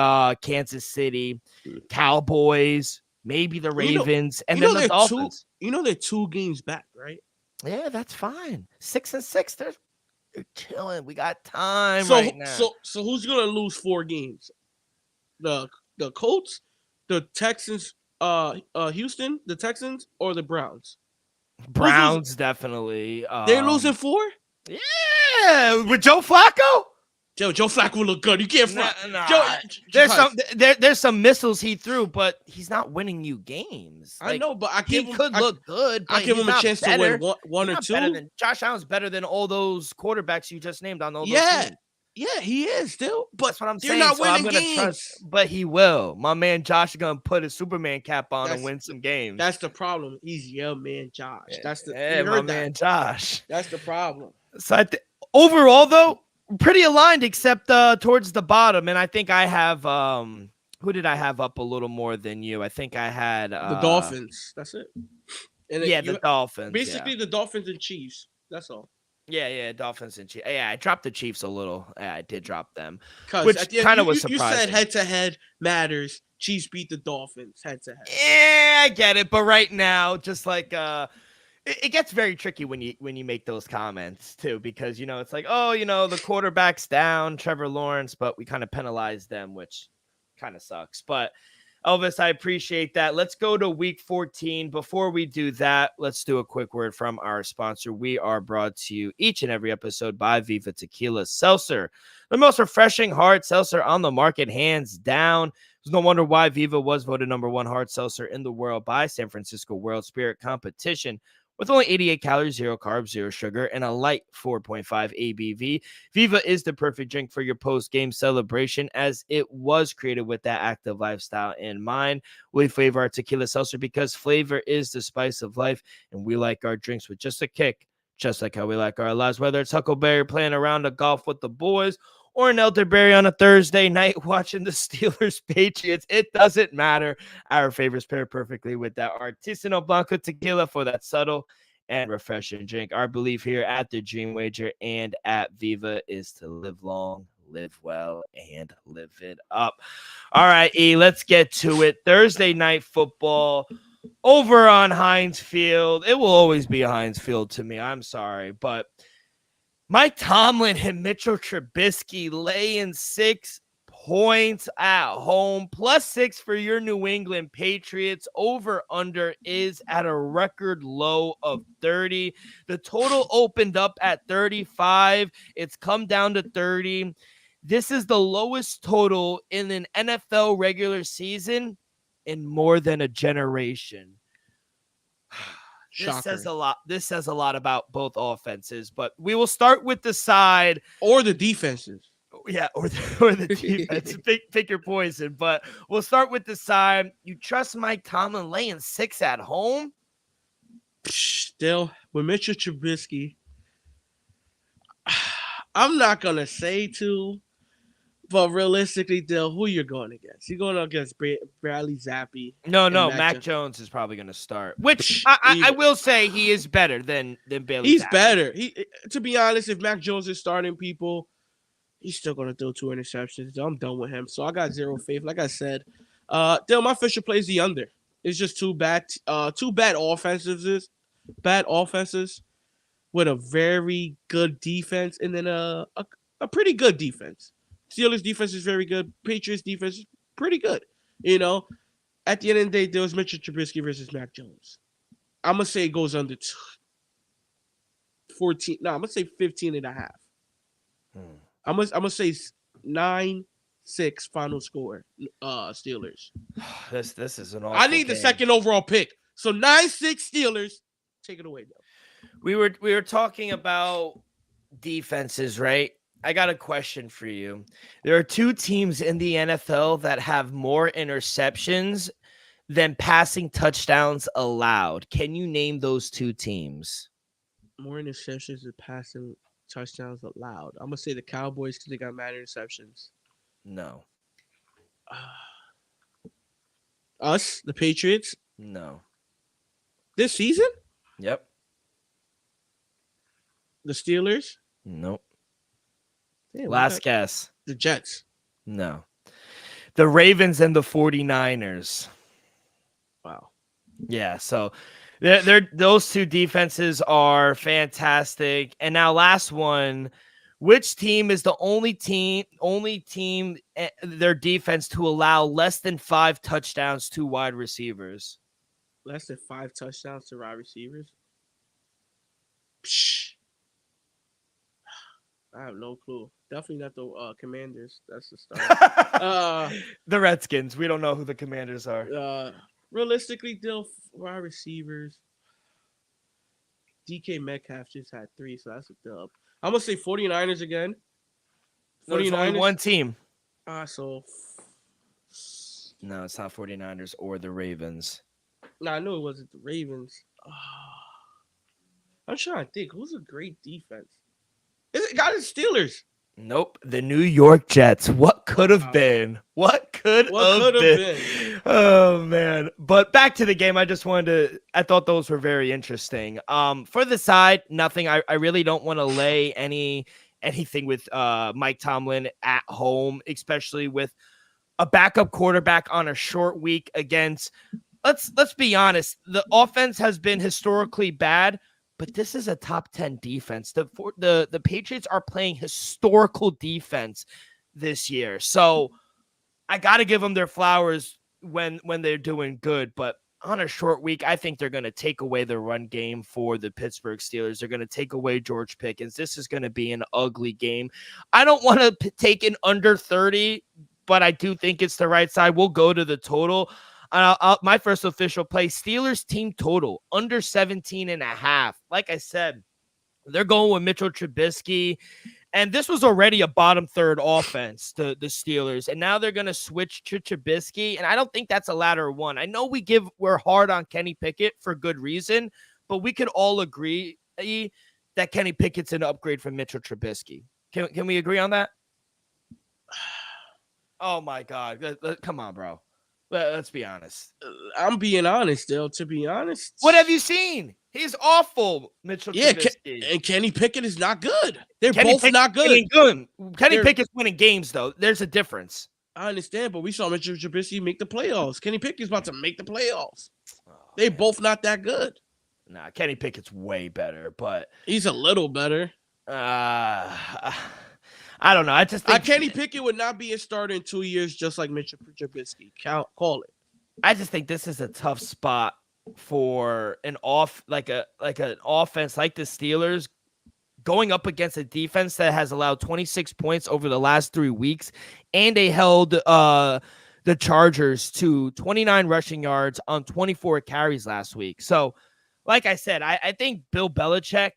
Kansas City, Cowboys, maybe the Ravens, and then the Dolphins. They're 2 games back, right? Yeah, that's fine. 6-6. They're chilling. We got time right now. So who's gonna lose 4 games? The Colts, the Texans, Houston, the Texans, or the Browns? Browns definitely. They're losing 4? Yeah, with Joe Flacco. Joe Flacco look good. You can't front. There's some missiles he threw, but he's not winning you games. I know, but he could look good. I give him a chance to win one or 2. Josh Allen's better than all those quarterbacks you just named on all those teams. Yeah, he is still, but That's what I'm they're saying. not So I'm winning gonna games. trust, but he will. My man Josh is gonna put a Superman cap on and That's win some games. That's the problem. He's your man, Josh. Yeah, We my heard that. man Josh. That's the problem. So overall, though, pretty aligned except towards the bottom. And I think I have who did I have up a little more than you? I think I had The Dolphins. That's it. And the Dolphins. Basically, the Dolphins and Chiefs. That's all. Yeah, Dolphins and Chiefs. Yeah, I dropped the Chiefs a little. Yeah, I did drop them, Which kind of was you surprising. said head to head matters. Chiefs beat the Dolphins head to head. Yeah, I get it, but right now, just like it gets very tricky when you make those comments too, because it's like, oh, the quarterback's down, Trevor Lawrence, but we kind of penalize them, which kind of sucks. But Elvis, I appreciate that. Let's go to week 14. Before we do that, let's do a quick word from our sponsor. We are brought to you each and every episode by Viva Tequila Seltzer, the most refreshing hard seltzer on the market, hands down. There's no wonder why Viva was voted #1 hard seltzer in the world by San Francisco World Spirit Competition. With only 88 calories, 0 carbs, 0 sugar, and a light 4.5 ABV, Viva is the perfect drink for your post-game celebration, as it was created with that active lifestyle in mind. We flavor our tequila seltzer because flavor is the spice of life, and we like our drinks with just a kick, just like how we like our lives. Whether it's Huckleberry playing around a golf with the boys, or an elderberry on a Thursday night watching the Steelers Patriots, it doesn't matter. Our favorites pair perfectly with that Artisanal Blanco tequila for that subtle and refreshing drink. Our belief here at the Dream Wager and at Viva is to live long, live well, and live it up. All right, E, let's get to it. Thursday night football over on Heinz Field. It will always be Heinz Field to me. I'm sorry, but Mike Tomlin and Mitchell Trubisky laying 6 points at home, +6 for your New England Patriots. Over under is at a record low of 30. The total opened up at 35. It's come down to 30. This is the lowest total in an NFL regular season in more than a generation. This says a lot. This says a lot about both offenses, but we will start with the side or the defenses. Yeah, or the defense. pick your poison, but we'll start with the side. You trust Mike Tomlin laying 6 at home? Still, with Mitchell Trubisky, I'm not gonna say to, but realistically, Dill, who you're going against? You're going against Bradley Zappi. No, Mac Jones is probably going to start. Which I will say he is better than Bailey. He's Zappi. better. To be honest, if Mac Jones is starting people, he's still going to throw 2 interceptions. I'm done with him. So I got zero faith. Like I said, Dill, my official plays the under. It's just two bad offenses with a very good defense, and then a pretty good defense. Steelers defense is very good. Patriots defense is pretty good. At the end of the day, there was Mitchell Trubisky versus Mac Jones. I'm going to say it goes under 14. No, I'm going to say 15 and a half. I'm going to say 9-6 final score, Steelers. This is an awful I need the second overall pick. So 9-6 Steelers. Take it away, though. We were talking about defenses, right? I got a question for you. There are 2 teams in the NFL that have more interceptions than passing touchdowns allowed. Can you name those 2 teams? More interceptions than passing touchdowns allowed. I'm going to say the Cowboys because they got mad interceptions. No. Us, the Patriots? No. This season? Yep. The Steelers? Nope. Damn, last guess. The Jets? No. The Ravens and the 49ers. Wow. Yeah, so those 2 defenses are fantastic. And now last one, which team is the only team their defense to allow less than 5 touchdowns to wide receivers? Less than 5 touchdowns to wide receivers? Psh. I have no clue. Definitely not the Commanders. That's the start. The Redskins. We don't know who the Commanders are. Realistically, Dill, wide receivers. DK Metcalf just had 3, so that's a dub. I'm going to say 49ers again. There's only 49ers? one team. So No, it's not 49ers or the Ravens. no, I knew it wasn't the Ravens. I'm trying to think. Who's a great defense? It got the Steelers. Nope. The New York Jets. What could have Wow. been? What could What have could have been? been? Oh man. But back to the game. I thought those were very interesting. For the side, nothing. I really don't want to lay anything with Mike Tomlin at home, especially with a backup quarterback on a short week against. Let's be honest. The offense has been historically bad, but this is a top 10 defense. The Patriots are playing historical defense this year. So I got to give them their flowers when they're doing good. But on a short week, I think they're going to take away the run game for the Pittsburgh Steelers. They're going to take away George Pickens. This is going to be an ugly game. I don't want to take an under 30, but I do think it's the right side. We'll go to the total. My first official play, Steelers team total under 17.5. Like I said, they're going with Mitchell Trubisky, and this was already a bottom third offense, the Steelers, and now they're going to switch to Trubisky, and I don't think that's a ladder one. I know we're hard on Kenny Pickett for good reason, but we could all agree that Kenny Pickett's an upgrade from Mitchell Trubisky. Can we agree on that? Oh my God. Come on, bro. Let's be honest. I'm being honest, though. To be honest, what have you seen? He's awful, Mitchell Trubisky. And Kenny Pickett is not good. They're Kenny both Pickett not good. Kenny Pickett's winning games, though. There's a difference. I understand, but we saw Mitchell Trubisky make the playoffs. Kenny Pickett's about to make the playoffs. They both not that good. Nah, Kenny Pickett's way better, but he's a little better. I don't know. I just think Kenny Pickett would not be a starter in 2 years, just like Mitchell Trubisky. Call it. I just think this is a tough spot for an offense like the Steelers going up against a defense that has allowed 26 points over the last 3 weeks, and they held the Chargers to 29 rushing yards on 24 carries last week. So, like I said, I think Bill Belichick,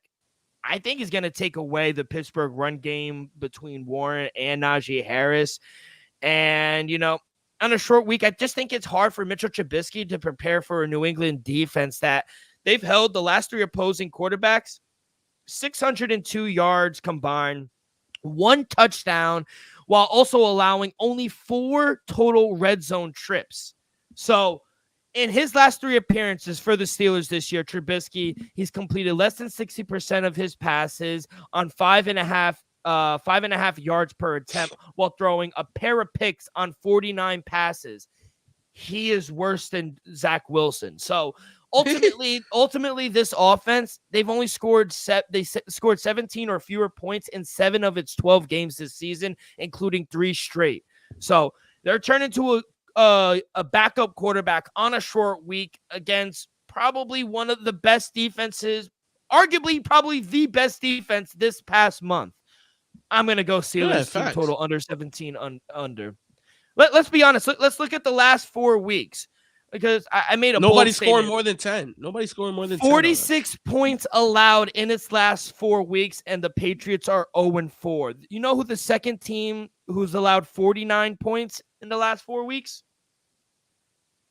I think he's going to take away the Pittsburgh run game between Warren and Najee Harris. And, on a short week, I just think it's hard for Mitchell Trubisky to prepare for a New England defense that they've held the last 3 opposing quarterbacks 602 yards combined, 1 touchdown, while also allowing only 4 total red zone trips. So, in his last 3 appearances for the Steelers this year, Trubisky, he's completed less than 60% of his passes on 5.5 yards per attempt while throwing a pair of picks on 49 passes. He is worse than Zach Wilson. So ultimately, this offense, they've only scored 17 or fewer points in 7 of its 12 games this season, including 3 straight. So they're turning to a backup quarterback on a short week against probably one of the best defenses, arguably probably the best defense this past month. I'm going to go Steelers team total under 17 under. Let's be honest. Let's look at the last 4 weeks because I made a Nobody scoring more than 10. 46 points allowed in its last 4 weeks, and the Patriots are 0-4. You know who the second team who's allowed 49 points in the last 4 weeks?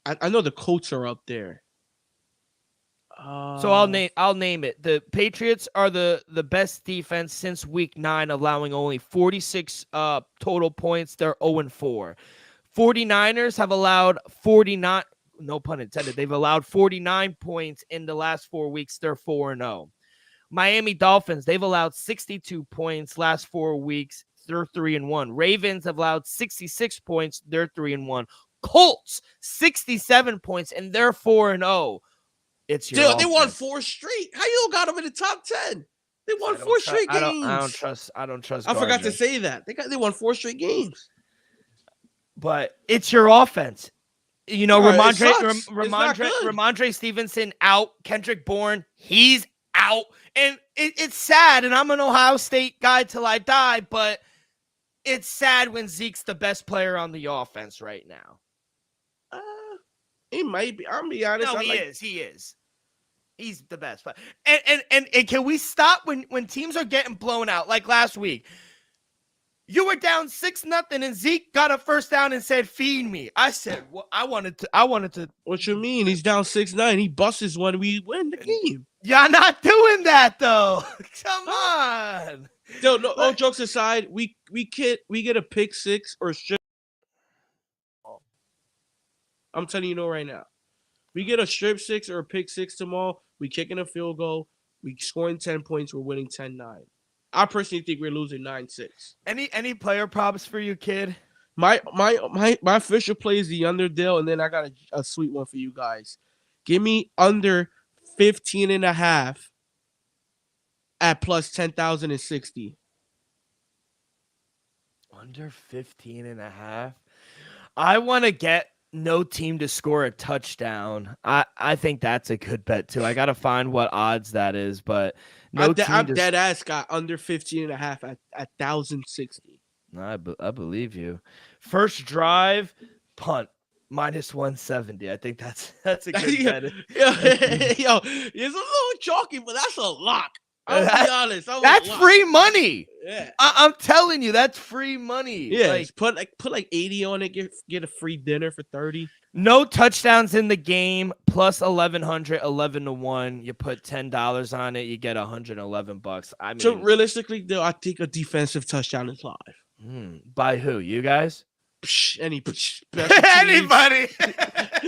I know the Colts are up there. So I'll name it. The Patriots are the best defense since week 9, allowing only 46 total points. They're 0-4. 49ers have allowed 49, no pun intended. They've allowed 49 points in the last 4 weeks. They're 4-0. Miami Dolphins, they've allowed 62 points last 4 weeks. They're 3-1. Ravens have allowed 66 points. They're 3-1. Colts 67 points and they're 4-0. It's your they won 4 straight. How you got them in the top 10? They won 4 straight games. I don't trust. I forgot to say that they won 4 straight games. But it's your offense. Ramondre Stevenson out. Kendrick Bourne, he's out. And it's sad. And I'm an Ohio State guy till I die. But it's sad when Zeke's the best player on the offense right now. He might be. I'm be honest. No, he is. He's the best player. And can we stop when teams are getting blown out like last week? You were down 6-0, and Zeke got a first down and said, "Feed me." I said, "Well, I wanted to." What you mean? He's down 6-9. He busts one. We win the game. Y'all not doing that though. Come on. Yo, no, all jokes aside, we get a pick six or strip. I'm telling you right now. We get a strip six or a pick six tomorrow. We kicking a field goal. We scoring 10 points. We're winning 10-9. I personally think we're losing 9-6. Any player props for you, kid? My official play is the under deal, and then I got a sweet one for you guys. Give me under 15.5 at plus 10,060. Under 15.5. I want to get no team to score a touchdown. I think that's a good bet too. I got to find what odds that is, but I'm dead ass got under 15.5 at 1,060. I believe you. First drive, punt, minus 170. I think that's a good bet. Yo, it's a little chalky, but that's a lock. I'll be honest. That's free money. Yeah. I'm telling you, that's free money. Yeah, put like 80 on it, get a free dinner for 30. No touchdowns in the game, plus 1,100, 11-1. You put $10 on it, you get $111. I mean, so realistically, though, I think a defensive touchdown is live. By who? You guys? Anybody.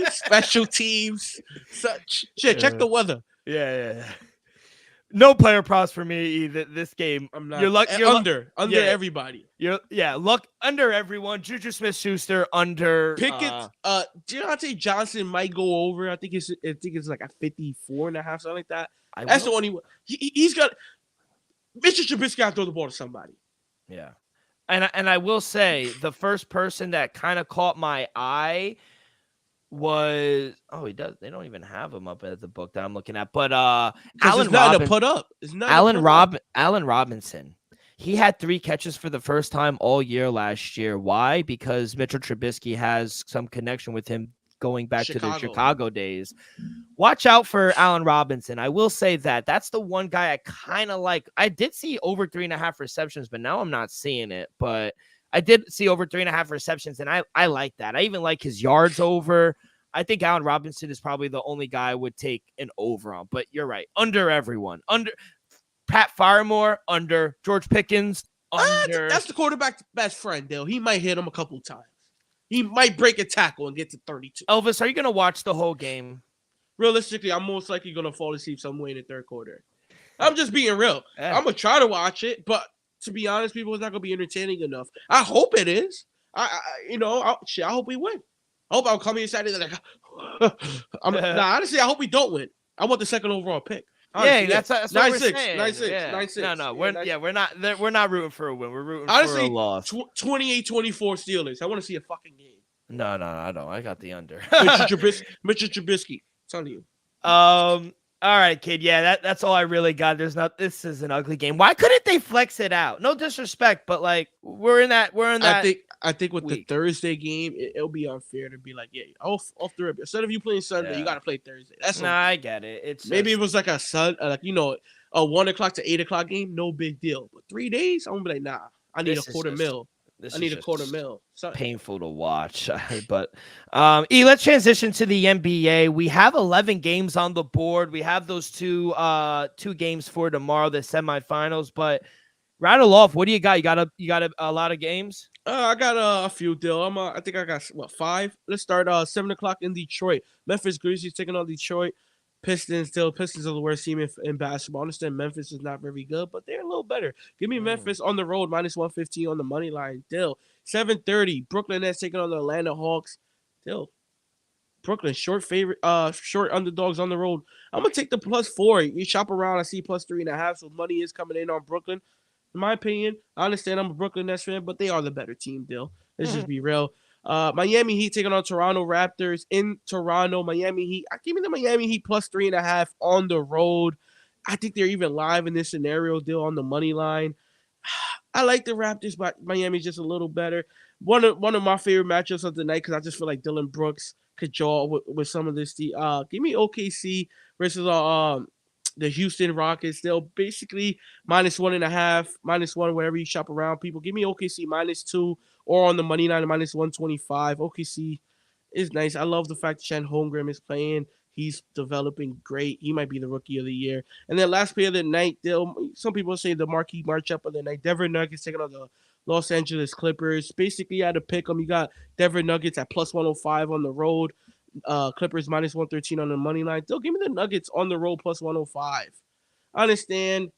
Special teams. Shit, check the weather. Yeah. No player props for me either. This game, I'm not. You're under everybody. Luck under everyone. Juju Smith-Schuster under Pickett. Deontay Johnson might go over. I think it's like a 54.5, something like that. That's the only one. He's got. Mr. Trubisky got to throw the ball to somebody. Yeah, and I will say the first person that kind of caught my eye was he does. They don't even have him up at the book that I'm looking at, but Allen Robinson. He had 3 catches for the first time all year last year. Why? Because Mitchell Trubisky has some connection with him going back to the Chicago days. Watch out for Allen Robinson. I will say that's the one guy I kind of like. I did see over 3.5 receptions, but now I'm not seeing it. But I did see over 3.5 receptions, and I like that. I even like his yards over. I think Allen Robinson is probably the only guy I would take an over on. But you're right. Under everyone. Under Pat Firemore. Under George Pickens. Under. That's the quarterback's best friend, Dale. He might hit him a couple times. He might break a tackle and get to 32. Elvis, are you going to watch the whole game? Realistically, I'm most likely going to fall asleep somewhere in the third quarter. I'm just being real. I'm going to try to watch it, but to be honest, people, it's not going to be entertaining enough. I hope it is. I hope we win. I hope I'll come here Saturday like, honestly, I hope we don't win. I want the second overall pick. Honestly, that's what we're saying. 9-6. No, we're not rooting for a win. We're rooting for a loss. 28-24 Steelers. I want to see a fucking game. No, I don't. I got the under. Mitchell Trubisky. I'm telling you. All right, kid. Yeah, that's all I really got. This is an ugly game. Why couldn't they flex it out? No disrespect, but like we're in that. I think with the Thursday game, it'll be unfair to be like, yeah, off the rip. Instead of you playing Sunday, you got to play Thursday. I get it. It's maybe it was like a 1 o'clock to 8 o'clock game, no big deal. But 3 days, I'm gonna be like, nah, I need a quarter mil. I need a quarter mil. Painful to watch, but let's transition to the NBA. We have 11 games on the board. We have those two games for tomorrow, the semifinals. But rattle off. What do you got? You got a lot of games. I got a few, Dill. I think I got 5. Let's start 7 o'clock in Detroit. Memphis Grizzlies taking on Detroit Pistons. Pistons are the worst team in basketball. I understand Memphis is not very good, but they're a little better. Give me Memphis on the road, minus 115 on the money line. Dill. 7:30. Brooklyn Nets taking on the Atlanta Hawks. Dill. Brooklyn short underdogs on the road. I'm gonna take the +4. You shop around, I see +3.5. So money is coming in on Brooklyn. In my opinion, I understand I'm a Brooklyn Nets fan, but they are the better team, Dill. Let's just be real. Miami Heat taking on Toronto Raptors in Toronto. Miami Heat. Give me the Miami Heat +3.5 on the road. I think they're even live in this scenario, Dill, on the money line. I like the Raptors, but Miami's just a little better. One of my favorite matchups of the night because I just feel like Dylan Brooks could draw with some of this. Give me OKC versus the Houston Rockets. They'll basically -1.5, -1, wherever you shop around. People, give me OKC -2 or on the money line -125. OKC is nice. I love the fact that Chet Holmgren is playing. He's developing great. He might be the rookie of the year. And then last play of the night, some people say the marquee matchup of the night. Denver Nuggets taking on the Los Angeles Clippers. Basically, you had to pick them. You got Denver Nuggets at +105 on the road. Clippers -113 on the money line. They'll give me the Nuggets on the road +105. I understand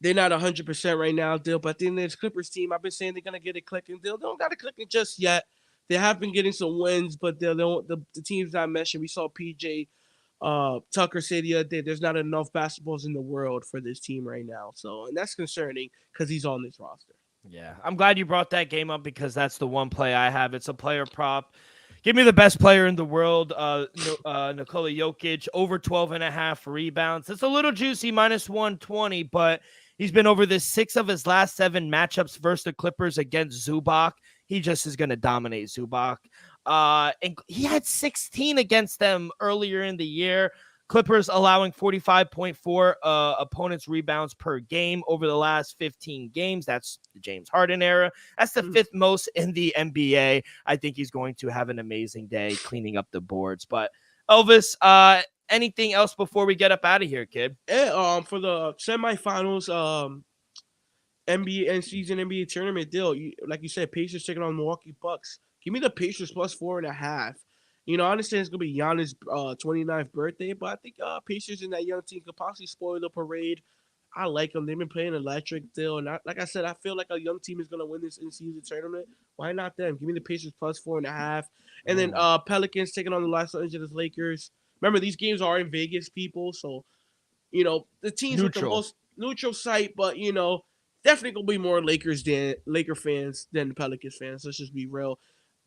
they're not 100% right now, Dill, but then this Clippers team, I've been saying they're gonna get it clicking. They don't got it clicking just yet. They have been getting some wins, but the teams I mentioned, we saw PJ Tucker say the other day, there's not enough basketballs in the world for this team right now. So, and that's concerning because he's on this roster. Yeah, I'm glad you brought that game up because that's the one play I have. It's a player prop. Give me the best player in the world, Nikola Jokic, over 12.5 rebounds. It's a little juicy, -120, but he's been over this 6 of his last 7 matchups versus the Clippers against Zubac. He just is going to dominate Zubac. And he had 16 against them earlier in the year. Clippers allowing 45.4 opponents' rebounds per game over the last 15 games. That's the James Harden era. That's the 5th most in the NBA. I think he's going to have an amazing day cleaning up the boards. But Elvis, anything else before we get up out of here, kid? Yeah, for the semifinals, NBA and season NBA tournament deal, like you said, Pacers taking on Milwaukee Bucks. Give me the Pacers +4.5. I understand it's gonna be Giannis' 29th birthday, but I think Pacers and that young team could possibly spoil the parade. I like them. They've been playing electric deal, and like I said, I feel like a young team is gonna win this in-season tournament. Why not them? Give me the Pacers +4.5, and then Pelicans taking on the Los Angeles Lakers. Remember, these games are in Vegas, people, so the teams with the most neutral site, but definitely gonna be more Laker fans than the Pelicans fans. Let's just be real.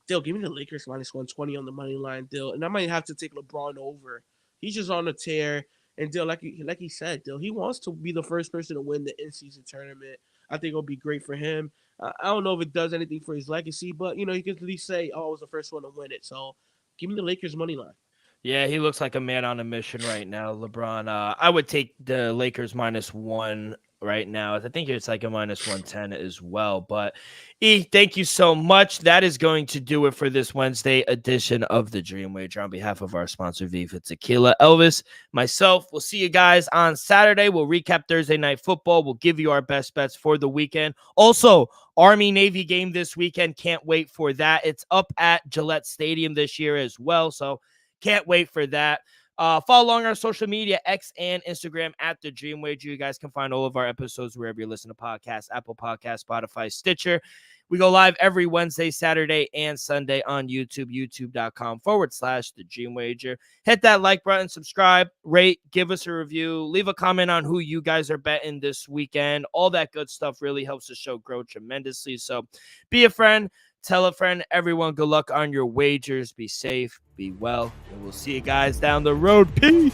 Dill, give me the Lakers -120 on the money line, Dill, and I might have to take LeBron over. He's just on a tear, and Dill, like he said, Dill, he wants to be the first person to win the in-season tournament. I think it'll be great for him. I don't know if it does anything for his legacy, but he can at least say, "Oh, I was the first one to win it." So, give me the Lakers money line. Yeah, he looks like a man on a mission right now, LeBron. I would take the Lakers -1 right now. I think it's like a -110 as well. But thank you so much. That is going to do it for this Wednesday edition of the Dream Wager. On behalf of our sponsor, Viva Tequila, Elvis, myself, we'll see you guys on Saturday. We'll recap Thursday Night Football. We'll give you our best bets for the weekend. Also, Army-Navy game this weekend. Can't wait for that. It's up at Gillette Stadium this year as well. So can't wait for that. Follow along our social media, X and Instagram at The Dream Wager. You guys can find all of our episodes wherever you listen to podcasts, Apple Podcasts, Spotify, Stitcher. We go live every Wednesday, Saturday, and Sunday on YouTube, youtube.com/The Dream Wager. Hit that like button, subscribe, rate, give us a review, leave a comment on who you guys are betting this weekend. All that good stuff really helps the show grow tremendously. So be a friend. Tell a friend, everyone, good luck on your wagers. Be safe, be well, and we'll see you guys down the road. Peace.